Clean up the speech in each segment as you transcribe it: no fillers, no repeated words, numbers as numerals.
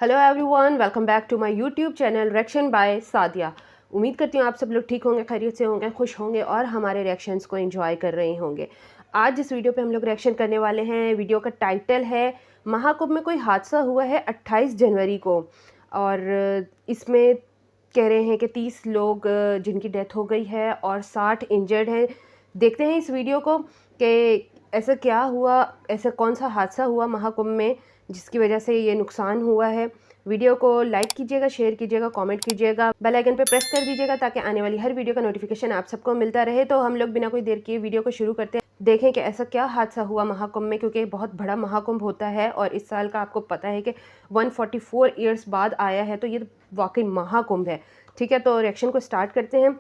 Hello everyone, welcome back to my YouTube channel reaction by Sadia. उम्मीद करती हूँ आप सब लोग ठीक होंगे, खैरियत से होंगे, खुश होंगे और हमारे रिएक्शंस को एंजॉय कर रहे होंगे। आज जिस वीडियो पे हम लोग रिएक्शन करने वाले हैं, वीडियो का टाइटल है महाकुंभ में कोई हादसा हुआ है 28 जनवरी को, और इसमें कह रहे हैं कि 30 लोग जिनकी डेथ हो गई है और 60 इंजर्ड हैं। देखते हैं इस वीडियो को कि ऐसा क्या हुआ, ऐसा कौन सा हादसा हुआ महाकुंभ में जिसकी वजह से ये नुकसान हुआ है। वीडियो को लाइक कीजिएगा, शेयर कीजिएगा, कमेंट कीजिएगा, बेल आइकन पे प्रेस कर दीजिएगा ताकि आने वाली हर वीडियो का नोटिफिकेशन आप सबको मिलता रहे। तो हम लोग बिना कोई देर किए वीडियो को शुरू करते हैं, देखें कि ऐसा क्या हादसा हुआ महाकुंभ में, क्योंकि बहुत बड़ा महाकुंभ होता है और इस साल का आपको पता है कि 144 ईयर्स बाद आया है, तो ये वाकई महाकुंभ है। ठीक है, तो रिएक्शन को स्टार्ट करते हैं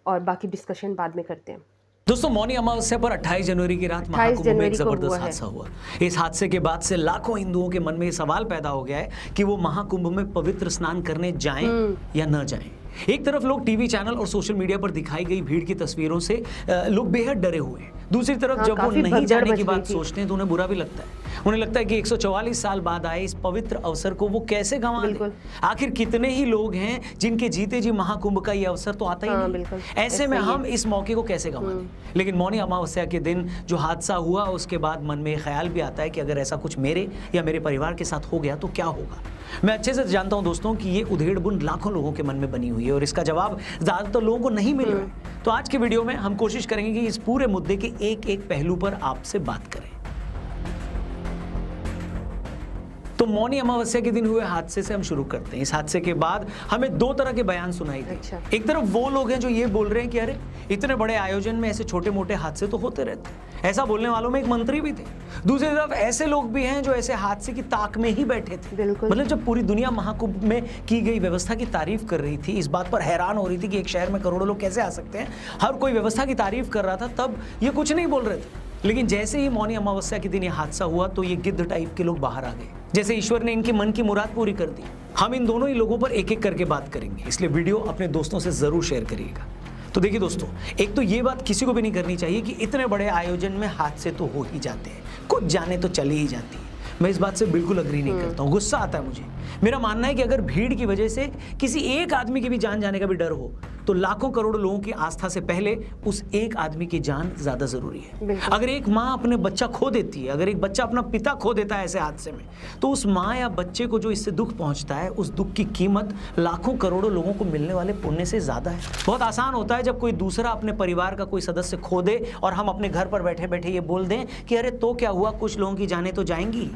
और बाकी डिस्कशन बाद में करते हैं। दोस्तों, मौनी अमावस्या पर 28 जनवरी की रात महाकुंभ में एक जबरदस्त हादसा हुआ। इस हादसे के बाद से लाखों हिंदुओं के मन में ये सवाल पैदा हो गया है कि वो महाकुंभ में पवित्र स्नान करने जाएं या न जाएं। एक तरफ लोग टीवी चैनल और सोशल मीडिया पर दिखाई गई भीड़ की तस्वीरों से लोग बेहद डरे हुए हैं। दूसरी तरफ जब वो नहीं जाने की बात सोचते हैं तो उन्हें बुरा भी लगता है। उन्हें लगता है कि 144 साल बाद आए इस पवित्र अवसर को वो कैसे गंवा दें। आखिर कितने ही लोग हैं जिनके जीते जी महाकुंभ का ये अवसर तो आता ही नहीं। ऐसे में हम इस मौके को कैसे गंवा दें। लेकिन मौनी अमावस्या के दिन जो हादसा हुआ उसके बाद मन में ख्याल भी आता है कि अगर ऐसा कुछ मेरे या मेरे परिवार के साथ हो गया तो क्या होगा। मैं अच्छे से जानता हूं दोस्तों कि ये उधेड़ बुन लाखों लोगों के मन में बनी हुई है और इसका जवाब ज्यादातर लोगों को नहीं मिल रहा है। तो आज के वीडियो में हम कोशिश करेंगे कि इस पूरे मुद्दे के एक एक पहलू पर आपसे बात करें। तो मौनी अमावस्या के दिन हुए हादसे से हम शुरू करते हैं। इस हादसे के बाद हमें दो तरह के बयान सुनाई दिए। एक तरफ वो लोग हैं जो ये बोल रहे हैं कि अरे इतने बड़े आयोजन में ऐसे छोटे मोटे हादसे तो होते रहते हैं। ऐसा बोलने वालों में एक मंत्री भी थे। दूसरी तरफ ऐसे लोग भी हैं जो ऐसे हादसे की ताक में ही बैठे थे। मतलब जब पूरी दुनिया महाकुंभ में की गई व्यवस्था की तारीफ कर रही थी, इस बात पर हैरान हो रही थी कि एक शहर में करोड़ों लोग कैसे आ सकते हैं, हर कोई व्यवस्था की तारीफ कर रहा था, तब ये कुछ नहीं बोल रहे थे। लेकिन जैसे ही मौनी अमावस्या के दिन ये हादसा हुआ तो ये गिद्ध टाइप के लोग बाहर आ गए, जैसे ईश्वर ने इनके मन की मुराद पूरी कर दी। हम इन दोनों ही लोगों पर एक एक करके बात करेंगे, इसलिए वीडियो अपने दोस्तों से जरूर शेयर करिएगा। तो देखिए दोस्तों, एक तो ये बात किसी को भी नहीं करनी चाहिए कि इतने बड़े आयोजन में हादसे तो हो ही जाते हैं, कुछ जाने तो चली ही जाती है। मैं इस बात से बिल्कुल अग्री नहीं करता हूँ, गुस्सा आता है मुझे। मेरा मानना है कि अगर भीड़ की वजह से किसी एक आदमी की भी जान जाने का भी डर हो तो लाखों करोड़ों लोगों की आस्था से पहले उस एक आदमी की जान ज्यादा जरूरी है। अगर एक माँ अपने बच्चा खो देती है, अगर एक बच्चा अपना पिता खो देता है ऐसे हादसे में, तो उस माँ या बच्चे को जो इससे दुख पहुंचता है, उस दुख की कीमत लाखों करोड़ों लोगों को मिलने वाले पुण्य से ज्यादा है। बहुत आसान होता है जब कोई दूसरा अपने परिवार का कोई सदस्य खो दे और हम अपने घर पर बैठे बैठे ये बोल दें कि अरे तो क्या हुआ, कुछ लोगों की जानें तो जाएंगी।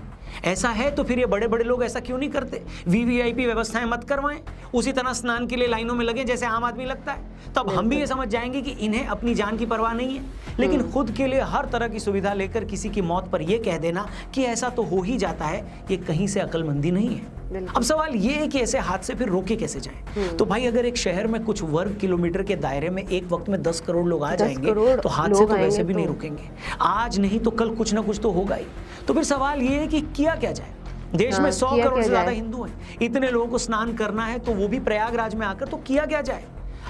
ऐसा है तो फिर ये बड़े बड़े लोग ऐसा क्यों नहीं करते? वीवीआईपी व्यवस्थाएं मत करवाएं, उसी तरह स्नान के लिए लाइनों में लगे जैसे आम आदमी लगता है। तब हम भी ये समझ जाएंगे कि इन्हें अपनी जान की परवाह नहीं है। लेकिन खुद के लिए हर तरह की सुविधा लेकर किसी की मौत पर यह कह देना कि ऐसा तो हो ही जाता है, ये कहीं से अक्लमंदी नहीं है। अब सवाल ये है कि ऐसे हादसे फिर रोके कैसे जाएं? तो भाई अगर एक शहर में कुछ वर्ग किलोमीटर के दायरे में एक वक्त में 10 करोड़ लोग आ जाएंगे तो हादसे तो वैसे भी नहीं रुकेंगे। आज नहीं तो कल कुछ ना कुछ तो होगा ही। तो फिर सवाल ये है कि किया क्या जाए? देश में 100 करोड़ से ज्यादा हिंदू हैं, इतने लोगों को स्नान करना है तो वो भी प्रयागराज में आकर, तो किया क्या जाए?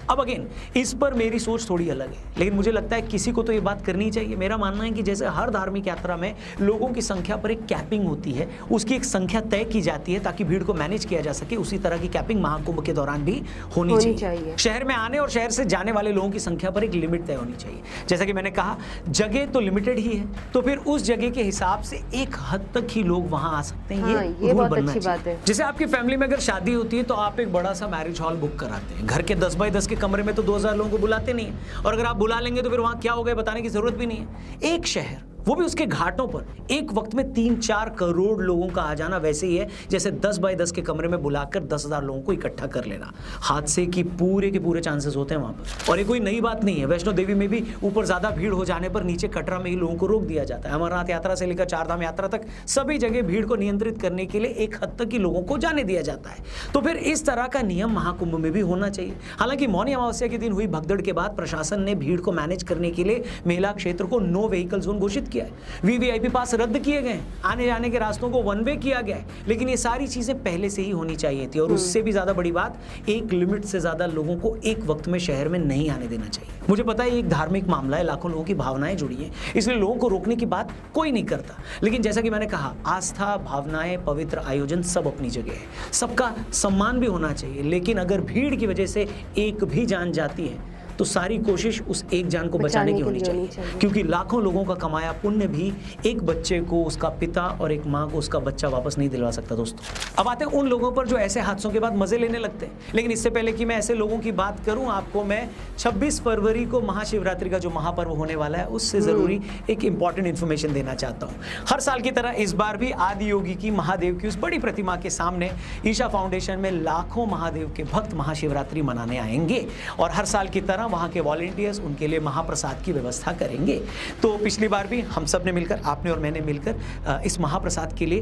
अब अगेन इस पर मेरी सोच थोड़ी अलग है, लेकिन मुझे लगता है किसी को तो ये बात करनी चाहिए। मेरा मानना है कि जैसे हर धार्मिक यात्रा में लोगों की संख्या पर एक कैपिंग होती है, उसकी एक संख्या तय की जाती है ताकि भीड़ को मैनेज किया जा सके, उसी तरह की कैपिंग महाकुंभ के दौरान भी होनी चाहिए। शहर में आने और शहर से जाने वाले लोगों की संख्या पर एक लिमिट तय होनी चाहिए। जैसा कि मैंने कहा, जगह तो लिमिटेड ही है, तो फिर उस जगह के हिसाब से एक हद तक ही लोग वहां आ सकते हैं। ये बहुत अच्छी बात है। जैसे आपकी फैमिली में अगर शादी होती है तो आप एक बड़ा सा मैरिज हॉल बुक कराते हैं। घर के 10 बाय 10 के कमरे में तो 2000 लोगों को बुलाते नहीं है, और अगर आप बुला लेंगे तो फिर वहां क्या होगा बताने की जरूरत भी नहीं है। एक शहर, वो भी उसके घाटों पर, एक वक्त में 3-4 करोड़ लोगों का आ जाना वैसे ही है जैसे 10 बाय 10 के कमरे में बुलाकर 10,000 लोगों को इकट्ठा कर लेना। हादसे की पूरे के पूरे चांसेस होते हैं वहां पर। और ये कोई नई बात नहीं है। वैष्णो देवी में भी ऊपर ज्यादा भीड़ हो जाने पर नीचे कटरा में ही लोगों को रोक दिया जाता है। अमरनाथ यात्रा से लेकर चारधाम यात्रा तक सभी जगह भीड़ को नियंत्रित करने के लिए एक हद तक ही लोगों को जाने दिया जाता है। तो फिर इस तरह का नियम महाकुंभ में भी होना चाहिए। हालांकि मौनी अमावस्या के दिन हुई भगदड़ के बाद प्रशासन ने भीड़ को मैनेज करने के लिए मेला क्षेत्र को नो व्हीकल जोन घोषित किया। किया है, वीवीआईपी पास रद्द किए गए, आने जाने के रास्तों को वन वे किया गया है, लेकिन ये सारी चीजें पहले से ही होनी चाहिए थी। और उससे भी ज्यादा बड़ी बात, एक लिमिट से ज्यादा लोगों को एक वक्त में शहर में नहीं आने देना चाहिए। मुझे पता है ये एक धार्मिक मामला है, लाखों लोगों की भावनाएं जुड़ी हैं, इसलिए लोगों को रोकने की बात कोई नहीं करता। लेकिन जैसा कि मैंने कहा, आस्था, भावनाएं, पवित्र आयोजन सब अपनी जगह है, सबका सम्मान भी होना चाहिए। लेकिन अगर भीड़ की वजह से एक भी जान जाती है तो सारी कोशिश उस एक जान को बचाने की होनी चाहिए, क्योंकि लाखों लोगों का कमाया पुण्य भी एक बच्चे को, उसका पिता और एक माँ को उसका बच्चा वापस नहीं दिलवा सकता। दोस्तों, अब आते हैं उन लोगों पर जो ऐसे हादसों के बाद मजे लेने लगते हैं। लेकिन इससे पहले कि मैं ऐसे लोगों की बात करूं, आपको मैं 26 फरवरी को महाशिवरात्रि का जो महापर्व होने वाला है उससे जरूरी एक इंपॉर्टेंट इन्फॉर्मेशन देना चाहता हूँ। हर साल की तरह इस बार भी आदि योगी की महादेव की उस बड़ी प्रतिमा के सामने ईशा फाउंडेशन में लाखों महादेव के भक्त महाशिवरात्रि मनाने आएंगे और हर साल की तरह वहाँ के वॉलंटियर्स उनके लिए महाप्रसाद की व्यवस्था करेंगे। तो पिछली बार भी हम सब ने मिलकर, आपने और मैंने मिलकर इस महाप्रसाद के लिए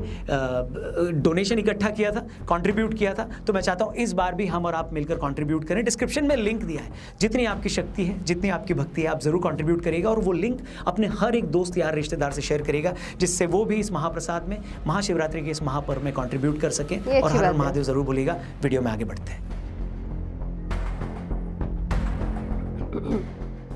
डोनेशन इकट्ठा किया था, कंट्रीब्यूट किया था। तो मैं चाहता हूँ इस बार भी हम और आप मिलकर कंट्रीब्यूट करें। डिस्क्रिप्शन में लिंक दिया है, जितनी आपकी शक्ति है, जितनी आपकी भक्ति है, आप जरूर कंट्रीब्यूट करिएगा और वो लिंक अपने हर एक दोस्त यार रिश्तेदार से शेयर करिएगा, जिससे वो भी इस महाप्रसाद में, महाशिवरात्रि के इस महापर्व में कंट्रीब्यूट कर सकें। और हर हर महादेव जरूर बोलिएगा। वीडियो में आगे बढ़ते हैं।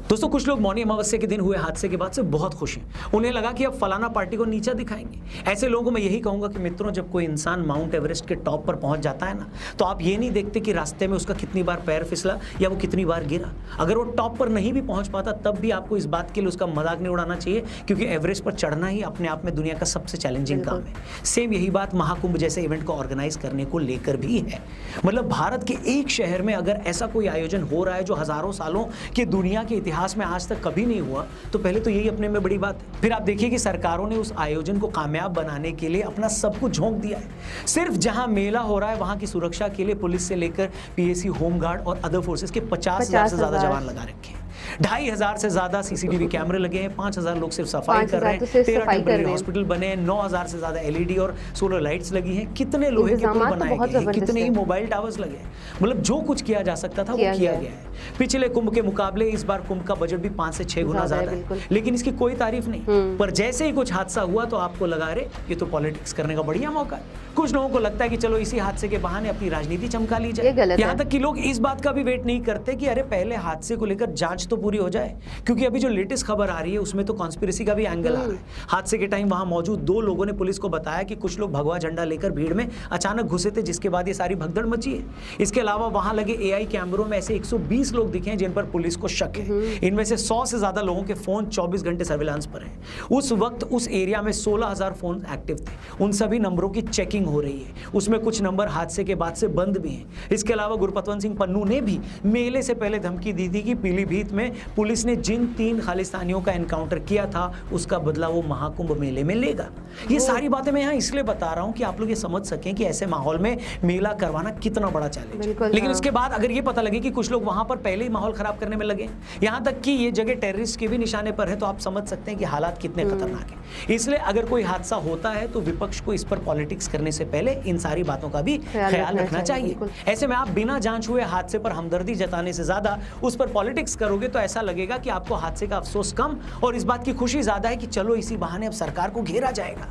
दोस्तों, कुछ लोग मौनी अमावस्या के दिन हुए हादसे के बाद से बहुत खुश हैं। उन्हें लगा कि अब फलाना पार्टी को नीचा दिखाएंगे। ऐसे लोगों को मैं यही कहूंगा कि मित्रों, जब कोई इंसान माउंट एवरेस्ट के टॉप पर पहुंच जाता है ना, तो आप ये नहीं देखते कि रास्ते में उसका कितनी बार पैर फिसला या वो कितनी बार गिरा। अगर वो टॉप पर नहीं भी पहुंच पाता तब भी आपको इस बात के लिए उसका मजाक नहीं उड़ाना चाहिए, क्योंकि एवरेस्ट पर चढ़ना ही अपने आप में दुनिया का सबसे चैलेंजिंग काम है। सेम यही बात महाकुंभ जैसे इवेंट को ऑर्गेनाइज करने को लेकर भी है। मतलब भारत के एक शहर में अगर ऐसा कोई आयोजन हो रहा है जो हजारों सालों के दुनिया के इतिहास में आज तक कभी नहीं हुआ, तो पहले तो यही अपने में बड़ी बात है। फिर आप देखिए कि सरकारों ने उस आयोजन को कामयाब बनाने के लिए अपना सब कुछ झोंक दिया है। सिर्फ जहां मेला हो रहा है वहां की सुरक्षा के लिए पुलिस से लेकर पीएसी, होमगार्ड और अदर फोर्सेस के 50,000 से ज्यादा जवान लगा रखे हैं। 2,500 से ज्यादा सीसीटीवी कैमरे लगे हैं, 5,000 लोग सिर्फ सफाई कर रहे हैं, 13 टेम्परेरी हॉस्पिटल बने हैं, 9,000 से ज्यादा एलईडी और सोलर लाइट्स लगी हैं, कितने लोहे के पुल बनाए गए हैं, कितने ही मोबाइल टावर्स लगे हैं। मतलब जो कुछ किया जा सकता था वो किया गया है। पिछले कुंभ के मुकाबले इस बार कुंभ का बजट भी 5 से 6 गुना ज्यादा है, लेकिन इसकी कोई तारीफ नहीं। पर जैसे ही कुछ हादसा हुआ तो आपको लगा, अरे ये तो पॉलिटिक्स करने का बढ़िया मौका है। कुछ लोगों को लगता है कि चलो इसी हादसे के बहाने अपनी राजनीति चमका ली जाए। यहाँ तक कि लोग इस बात का भी वेट नहीं करते कि अरे पहले हादसे को लेकर जांच तो पूरी हो जाए, क्योंकि अभी जो लेटेस्ट खबर आ रही है उसमें तो कॉन्स्पिरेसी का भी एंगल आ रहा है। हादसे के टाइम वहां मौजूद 2 लोगों ने पुलिस को बताया कि कुछ लोग भगवा झंडा लेकर भीड़ में अचानक घुसे थे, जिसके बाद ये सारी भगदड़ मची है। इसके अलावा वहां लगे एआई कैमरों में ऐसे 120 लोग दिखे हैं जिन पर पुलिस को शक है। इनमें से 100 से ज्यादा लोगों के फोन 24 घंटे सर्विलांस पर हैं। उस वक्त उस एरिया में 16,000 फोन एक्टिव थे। उन सभी नंबरों की चेकिंग हो रही है। उसमें कुछ नंबर हादसे के बाद से बंद भी हैं। इसके अलावा गुरपतवंत सिंह पन्नू ने भी मेले से पहले धमकी दी थी कि पीलीभीत में पुलिस ने जिन 3 खालिस्तानियों का एनकाउंटर किया था उसका बदला वो महाकुंभ मेले में लेगा। ये सारी बातें मैं यहाँ इसलिए बता रहा हूँ कि आप लोग ये समझ सकें कि ऐसे माहौल में मेला करवाना कितना बड़ा चैलेंज है। लेकिन उसके बाद अगर ये पता लगे कि कुछ लोग वहां पर पहले ही माहौल खराब करने में लगे, यहाँ तक कि ये जगह टेररिस्ट के भी निशाने पर है, तो आप समझ सकते हैं कि हालात कितने खतरनाक हैं। इसलिए अगर कोई हादसा होता है तो विपक्ष को इस पर पॉलिटिक्स करने से पहले इन सारी बातों का भी ख्याल रखना चाहिए। ऐसे में आप बिना जांच हुए हादसे पर हमदर्दी जताने से ज्यादा उस पर पॉलिटिक्स करोगे तो ऐसा लगेगा कि आपको हादसे का अफसोस कम और इस बात की खुशी ज्यादा है कि चलो इसी बहाने अब सरकार को घेरा जाएगा।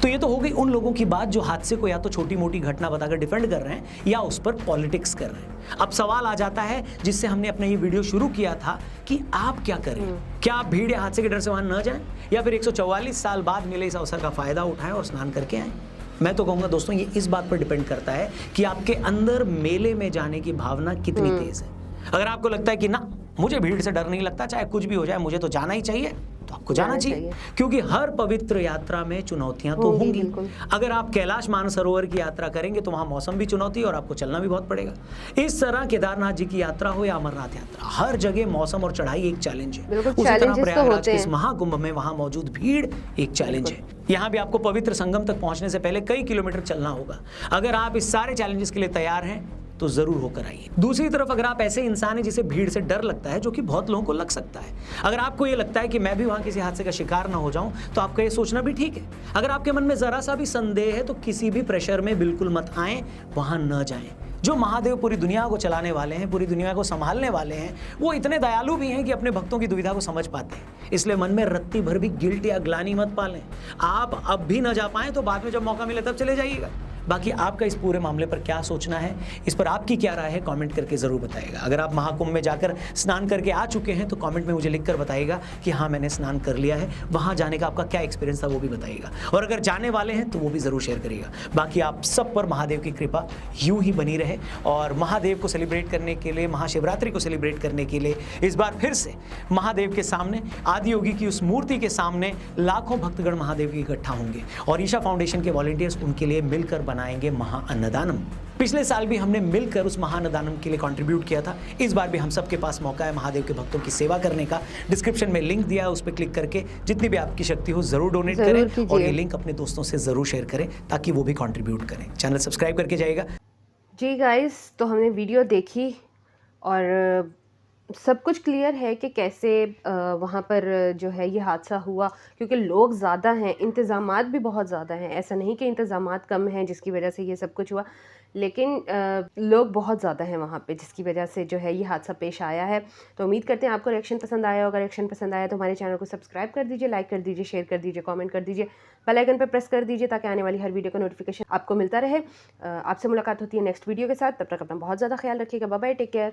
तो ये तो हो गई उन लोगों की बात जो हादसे को या तो छोटी मोटी घटना बताकर डिफेंड कर रहे हैं या उस पर पॉलिटिक्स कर रहे हैं। अब सवाल आ जाता है जिससे हमने अपना ये वीडियो शुरू किया था कि आप क्या करें? क्या आप भीड़ या हादसे के डर से वहां न जाएं या फिर 144 साल बाद मिले इस अवसर का फायदा उठाएं और स्नान करके आएं? मैं तो कहूंगा दोस्तों, ये इस बात पर डिपेंड करता है कि आपके अंदर मेले में जाने की भावना कितनी तेज है। अगर आपको लगता है कि ना, मुझे भीड़ से डर नहीं लगता, चाहे कुछ भी हो जाए मुझे तो जाना ही चाहिए, तो आपको जाना चाहिए, क्योंकि हर पवित्र यात्रा में चुनौतियां तो होंगी। अगर आप कैलाश मानसरोवर की यात्रा करेंगे तो वहां मौसम भी चुनौती और आपको चलना भी बहुत पड़ेगा। इस तरह केदारनाथ जी की यात्रा हो या अमरनाथ यात्रा, हर जगह मौसम और चढ़ाई एक चैलेंज है। उसी तरह प्रयागराज के इस महाकुंभ में वहां मौजूद भीड़ एक चैलेंज है। यहाँ भी आपको पवित्र संगम तक पहुंचने से पहले कई किलोमीटर चलना होगा। अगर आप इस सारे चैलेंजेस के लिए तैयार हैं तो जरूर होकर आइए। दूसरी तरफ अगर आप ऐसे इंसान हैं जिसे भीड़ से डर लगता है, जो कि बहुत लोगों को लग सकता है, अगर आपको ये लगता है कि मैं भी वहां किसी हादसे का शिकार ना हो जाऊं, तो आपका ये सोचना भी ठीक है। अगर आपके मन में जरा सा भी संदेह है तो किसी भी प्रेशर में बिल्कुल मत आए, वहां न जाएं। जो महादेव पूरी दुनिया को चलाने वाले हैं, पूरी दुनिया को संभालने वाले हैं, वो इतने दयालु भी हैं कि अपने भक्तों की दुविधा को समझ पाते हैं। इसलिए मन में रत्ती भर भी गिल्ट या ग्लानि मत पालें। आप अब भी न जा पाएं तो बाद में जब मौका मिले तब चले जाइएगा। बाकी आपका इस पूरे मामले पर क्या सोचना है, इस पर आपकी क्या राय है, कमेंट करके ज़रूर बताइएगा। अगर आप महाकुंभ में जाकर स्नान करके आ चुके हैं तो कमेंट में मुझे लिखकर बताइएगा कि हाँ मैंने स्नान कर लिया है। वहाँ जाने का आपका क्या एक्सपीरियंस था वो भी बताइएगा, और अगर जाने वाले हैं तो वो भी ज़रूर शेयर करिएगा। बाकी आप सब पर महादेव की कृपा यूँ ही बनी रहे, और महादेव को सेलिब्रेट करने के लिए, महाशिवरात्रि को सेलिब्रेट करने के लिए इस बार फिर से महादेव के सामने, आदियोगी की उस मूर्ति के सामने लाखों भक्तगण महादेव के इकट्ठा होंगे, और ईशा फाउंडेशन के वॉलंटियर्स उनके लिए मिलकर बनाएंगे महाअन्नदानम। पिछले साल भी हमने मिलकर उस महाअन्नदानम के लिए कंट्रीब्यूट किया था। इस बार भी हम सबके पास मौका है महादेव के भक्तों की सेवा करने का। डिस्क्रिप्शन में लिंक दिया है, उस पर क्लिक करके जितनी भी आपकी शक्ति हो जरूर डोनेट करें, और ये लिंक अपने दोस्तों से जरूर शेयर करें ताकि वो भी कंट्रीब्यूट करें। चैनल सब्सक्राइब करके जाइएगा। जी गाइस, तो हमने वीडियो देखी और सब कुछ क्लियर है कि कैसे वहाँ पर जो है ये हादसा हुआ, क्योंकि लोग ज़्यादा हैं, इंतज़ामात भी बहुत ज़्यादा हैं। ऐसा नहीं कि इंतज़ामात कम हैं जिसकी वजह से ये सब कुछ हुआ, लेकिन लोग बहुत ज़्यादा हैं वहाँ पे जिसकी वजह से जो है ये हादसा पेश आया है। तो उम्मीद करते हैं आपको रिएक्शन पसंद आया होगा। रिएक्शन पसंद आया तो हमारे चैनल को सब्सक्राइब कर दीजिए, लाइक कर दीजिए, शेयर कर दीजिए, कमेंट कर दीजिए, बेल आइकन पर प्रेस कर दीजिए ताकि आने वाली हर वीडियो का नोटिफिकेशन आपको मिलता रहे। आपसे मुलाकात होती है नेक्स्ट वीडियो के साथ। तब तक अपना बहुत ज़्यादा ख्याल रखिएगा। Bye bye, take care.